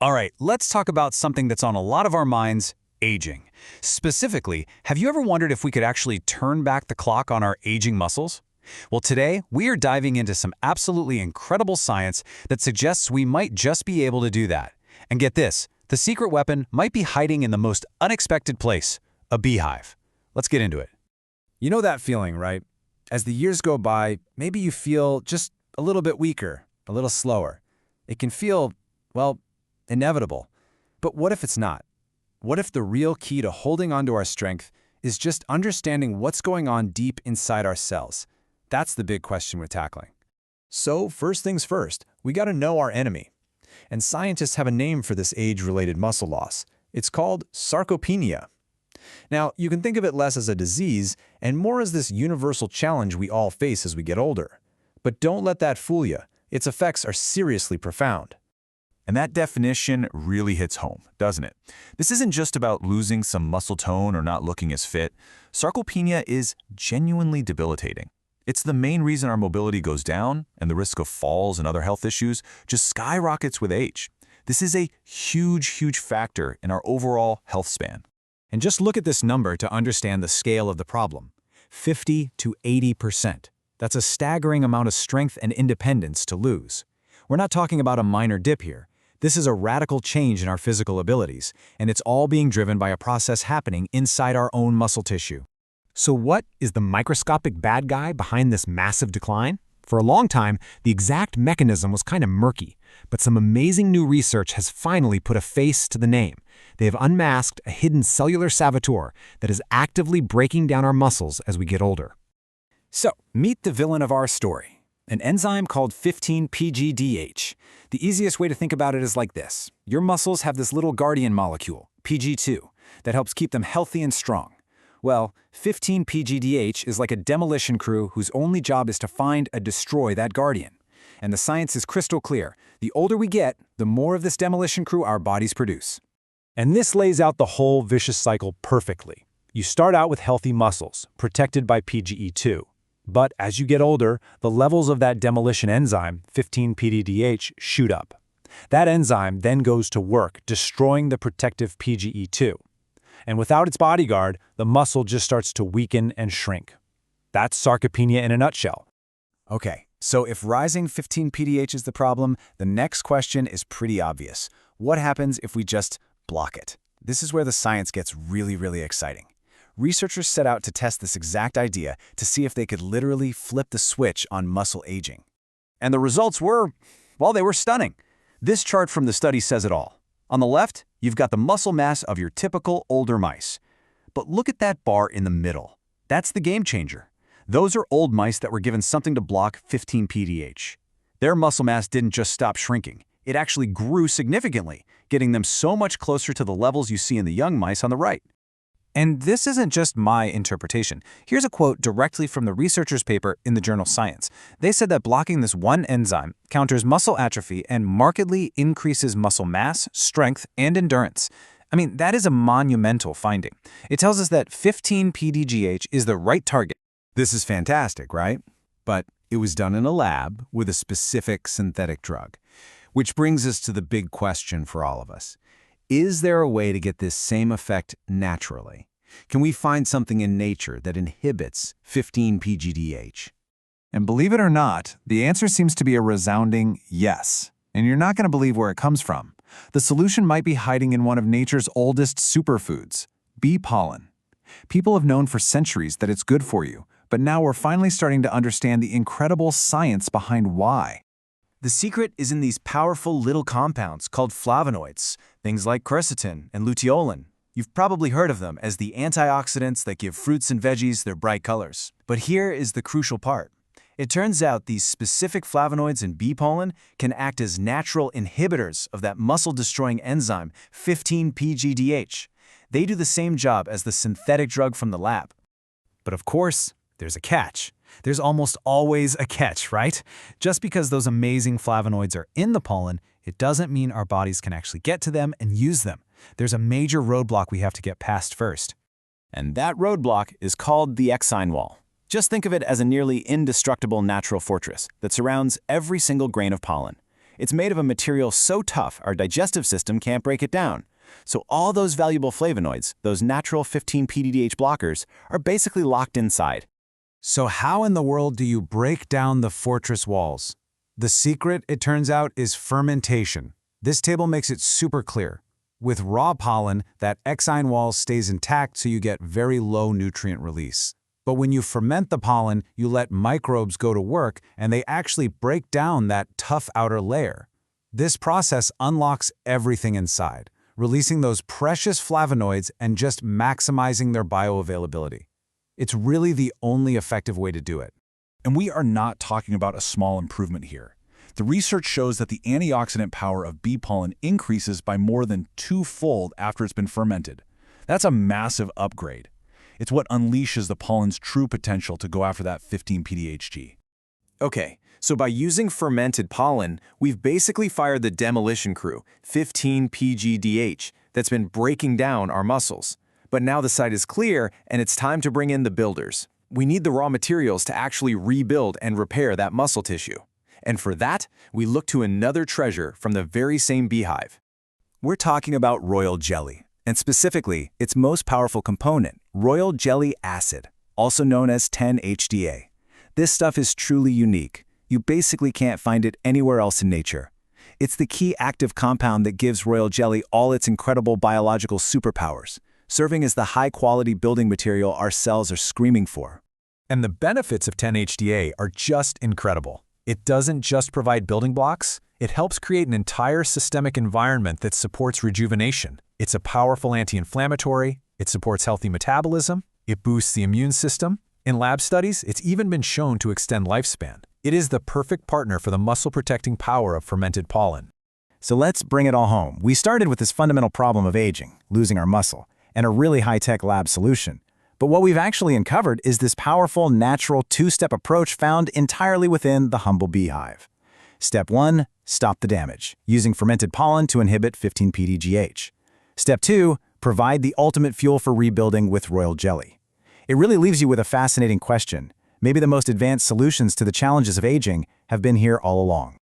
All right, let's talk about something that's on a lot of our minds, aging. Specifically, have you ever wondered if we could actually turn back the clock on our aging muscles? Well, today, we are diving into some absolutely incredible science that suggests we might just be able to do that. And get this, the secret weapon might be hiding in the most unexpected place, a beehive. Let's get into it. You know that feeling, right? As the years go by, maybe you feel just a little bit weaker, a little slower. It can feel, well, inevitable. But what if it's not? What if the real key to holding onto our strength is just understanding what's going on deep inside our cells? That's the big question we're tackling. So, first things first, we got to know our enemy. And scientists have a name for this age-related muscle loss. It's called sarcopenia. Now, you can think of it less as a disease and more as this universal challenge we all face as we get older. But don't let that fool you. Its effects are seriously profound. And that definition really hits home, doesn't it? This isn't just about losing some muscle tone or not looking as fit. Sarcopenia is genuinely debilitating. It's the main reason our mobility goes down and the risk of falls and other health issues just skyrockets with age. This is a huge factor in our overall health span. And just look at this number to understand the scale of the problem. 50 to 80%. That's a staggering amount of strength and independence to lose. We're not talking about a minor dip here. This is a radical change in our physical abilities, and it's all being driven by a process happening inside our own muscle tissue. So what is the microscopic bad guy behind this massive decline? For a long time, the exact mechanism was kind of murky, but some amazing new research has finally put a face to the name. They have unmasked a hidden cellular saboteur that is actively breaking down our muscles as we get older. So, meet the villain of our story, an enzyme called 15-PGDH. The easiest way to think about it is like this. Your muscles have this little guardian molecule, PG2, that helps keep them healthy and strong. Well, 15-PGDH is like a demolition crew whose only job is to find and destroy that guardian. And the science is crystal clear. The older we get, the more of this demolition crew our bodies produce. And this lays out the whole vicious cycle perfectly. You start out with healthy muscles, protected by PGE2. But as you get older, the levels of that demolition enzyme, 15-PGDH, shoot up. That enzyme then goes to work, destroying the protective PGE2. And without its bodyguard, the muscle just starts to weaken and shrink. That's sarcopenia in a nutshell. Okay, so if rising 15-PDH is the problem, the next question is pretty obvious. What happens if we just block it? This is where the science gets really exciting. Researchers set out to test this exact idea to see if they could literally flip the switch on muscle aging. And the results were, well, they were stunning. This chart from the study says it all. On the left, you've got the muscle mass of your typical older mice. But look at that bar in the middle. That's the game changer. Those are old mice that were given something to block 15-PDH. Their muscle mass didn't just stop shrinking. It actually grew significantly, getting them so much closer to the levels you see in the young mice on the right. And this isn't just my interpretation. Here's a quote directly from the researchers' paper in the journal Science. They said that blocking this one enzyme counters muscle atrophy and markedly increases muscle mass, strength, and endurance. I mean, that is a monumental finding. It tells us that 15-PDGH is the right target. This is fantastic, right? But it was done in a lab with a specific synthetic drug. Which brings us to the big question for all of us. Is there a way to get this same effect naturally? Can we find something in nature that inhibits 15-PGDH? And believe it or not, the answer seems to be a resounding yes. And you're not going to believe where it comes from. The solution might be hiding in one of nature's oldest superfoods, bee pollen. People have known for centuries that it's good for you, but now we're finally starting to understand the incredible science behind why. The secret is in these powerful little compounds called flavonoids, things like quercetin and luteolin. You've probably heard of them as the antioxidants that give fruits and veggies their bright colors. But here is the crucial part. It turns out these specific flavonoids in bee pollen can act as natural inhibitors of that muscle-destroying enzyme 15-PGDH. They do the same job as the synthetic drug from the lab. But of course, there's a catch. There's almost always a catch, right? Just because those amazing flavonoids are in the pollen, it doesn't mean our bodies can actually get to them and use them. There's a major roadblock we have to get past first. And that roadblock is called the exine wall. Just think of it as a nearly indestructible natural fortress that surrounds every single grain of pollen. It's made of a material so tough our digestive system can't break it down. So all those valuable flavonoids, those natural 15-PDDH blockers, are basically locked inside. So how in the world do you break down the fortress walls? The secret, it turns out, is fermentation. This table makes it super clear. With raw pollen, that exine wall stays intact so you get very low nutrient release. But when you ferment the pollen, you let microbes go to work and they actually break down that tough outer layer. This process unlocks everything inside, releasing those precious flavonoids and just maximizing their bioavailability. It's really the only effective way to do it. And we are not talking about a small improvement here. The research shows that the antioxidant power of bee pollen increases by more than twofold after it's been fermented. That's a massive upgrade. It's what unleashes the pollen's true potential to go after that 15-PDHG. Okay, so by using fermented pollen, we've basically fired the demolition crew, 15-PGDH, that's been breaking down our muscles. But now the site is clear, and it's time to bring in the builders. We need the raw materials to actually rebuild and repair that muscle tissue. And for that, we look to another treasure from the very same beehive. We're talking about royal jelly, and specifically, its most powerful component, royal jelly acid, also known as 10-HDA. This stuff is truly unique. You basically can't find it anywhere else in nature. It's the key active compound that gives royal jelly all its incredible biological superpowers, serving as the high-quality building material our cells are screaming for. And the benefits of 10-HDA are just incredible. It doesn't just provide building blocks, it helps create an entire systemic environment that supports rejuvenation. It's a powerful anti-inflammatory, it supports healthy metabolism, it boosts the immune system. In lab studies, it's even been shown to extend lifespan. It is the perfect partner for the muscle-protecting power of fermented pollen. So let's bring it all home. We started with this fundamental problem of aging, losing our muscle, and a really high-tech lab solution. But what we've actually uncovered is this powerful, natural, two-step approach found entirely within the humble beehive. Step 1, stop the damage, using fermented pollen to inhibit 15-PDGH. Step 2, provide the ultimate fuel for rebuilding with royal jelly. It really leaves you with a fascinating question. Maybe the most advanced solutions to the challenges of aging have been here all along.